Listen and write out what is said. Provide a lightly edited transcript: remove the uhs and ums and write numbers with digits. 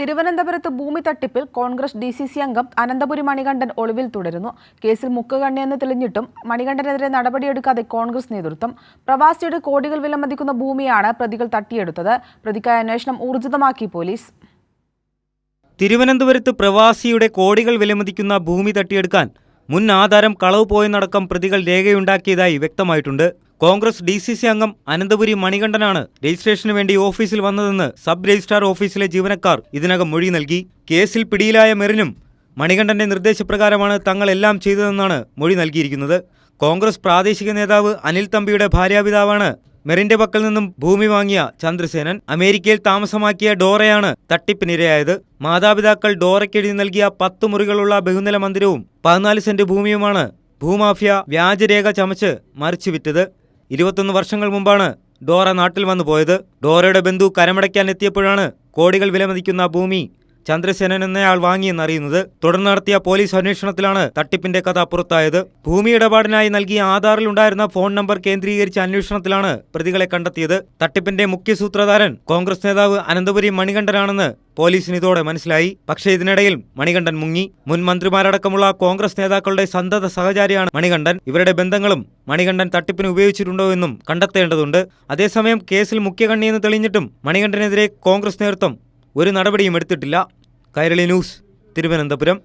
തിരുവനന്തപുരത്ത് ഭൂമി തട്ടിപ്പിൽ കോൺഗ്രസ് DCC അംഗം അനന്തപുരി മണികണ്ഠൻ ഒളിവിൽ തുടരുന്നു. കേസിൽ മുക്കുകണ്ണിയെന്ന് തെളിഞ്ഞിട്ടും മണികണ്ഠനെതിരെ നടപടിയെടുക്കാതെ കോൺഗ്രസ് നേതൃത്വം. പ്രവാസിയുടെ കോടികൾ വിലമതിക്കുന്ന ഭൂമിയാണ് പ്രതികൾ തട്ടിയെടുത്തത്. പ്രതിക്കായ അന്വേഷണം ഊർജിതമാക്കി പോലീസ്. തിരുവനന്തപുരത്ത് പ്രവാസിയുടെ കോടികൾ വിലമതിക്കുന്ന ഭൂമി തട്ടിയെടുക്കാൻ മുൻ ആധാരം കളവ് പോയെന്നടക്കം പ്രതികൾ രേഖയുണ്ടാക്കിയതായി വ്യക്തമായിട്ടുണ്ട്. കോൺഗ്രസ് DCC അംഗം അനന്തപുരി മണികണ്ഠനാണ് രജിസ്ട്രേഷന് വേണ്ടി ഓഫീസിൽ വന്നതെന്ന് സബ് രജിസ്ട്രാർ ഓഫീസിലെ ജീവനക്കാർ ഇതിനകം മൊഴി നൽകി. കേസിൽ പിടിയിലായ മെറിനും മണികണ്ഠന്റെ നിർദ്ദേശപ്രകാരമാണ് തങ്ങളെല്ലാം ചെയ്തതെന്നാണ് മൊഴി നൽകിയിരിക്കുന്നത്. കോൺഗ്രസ് പ്രാദേശിക നേതാവ് അനിൽ തമ്പിയുടെ ഭാര്യാപിതാവാണ് മെറിന്റെ പക്കൽ നിന്നും ഭൂമി വാങ്ങിയ ചന്ദ്രസേനൻ. അമേരിക്കയിൽ താമസമാക്കിയ ഡോറയാണ് തട്ടിപ്പിനിരയായത്. മാതാപിതാക്കൾ ഡോറയ്ക്കെഴുതി നൽകിയ 10 മുറികളുള്ള ബഹുനില മന്ദിരവും 14 സെന്റ് ഭൂമിയുമാണ് ഭൂമാഫിയ വ്യാജരേഖ ചമച്ച് മറിച്ചുവിറ്റത്. 21 വർഷങ്ങൾ മുമ്പാണ് ഡോറ നാട്ടിൽ വന്നു പോയത്. ഡോറയുടെ ബന്ധു കരമടയ്ക്കാൻ എത്തിയപ്പോഴാണ് കോടികൾ വിലമതിക്കുന്ന ഭൂമി ചന്ദ്രസേനൻ എന്നയാൾ വാങ്ങിയെന്നറിയുന്നത്. തുടർന്ന് നടത്തിയ പോലീസ് അന്വേഷണത്തിലാണ് തട്ടിപ്പിന്റെ കഥ പുറത്തായത്. ഭൂമി ഇടപാടിനായി നൽകിയ ആധാറിലുണ്ടായിരുന്ന ഫോൺ നമ്പർ കേന്ദ്രീകരിച്ച അന്വേഷണത്തിലാണ് പ്രതികളെ കണ്ടെത്തിയത്. തട്ടിപ്പിന്റെ മുഖ്യ സൂത്രധാരൻ കോൺഗ്രസ് നേതാവ് അനന്തപുരി മണികണ്ഠനാണെന്ന് പോലീസിന് ഇതോടെ മനസ്സിലായി. പക്ഷേ ഇതിനിടയിൽ മണികണ്ഠൻ മുങ്ങി. മുൻ മന്ത്രിമാരടക്കമുള്ള കോൺഗ്രസ് നേതാക്കളുടെ സന്തത സഹചാരിയാണ് മണികണ്ഠൻ. ഇവരുടെ ബന്ധങ്ങളും മണികണ്ഠൻ തട്ടിപ്പിന് ഉപയോഗിച്ചിട്ടുണ്ടോ എന്നും കണ്ടെത്തേണ്ടതുണ്ട്. അതേസമയം കേസിൽ മുഖ്യകണ്ണിയെന്ന് തെളിഞ്ഞിട്ടും മണികണ്ഠനെതിരെ കോൺഗ്രസ് നേതൃത്വം ഒരു നടപടിയും എടുത്തിട്ടില്ല. കൈരളി ന്യൂസ്, തിരുവനന്തപുരം.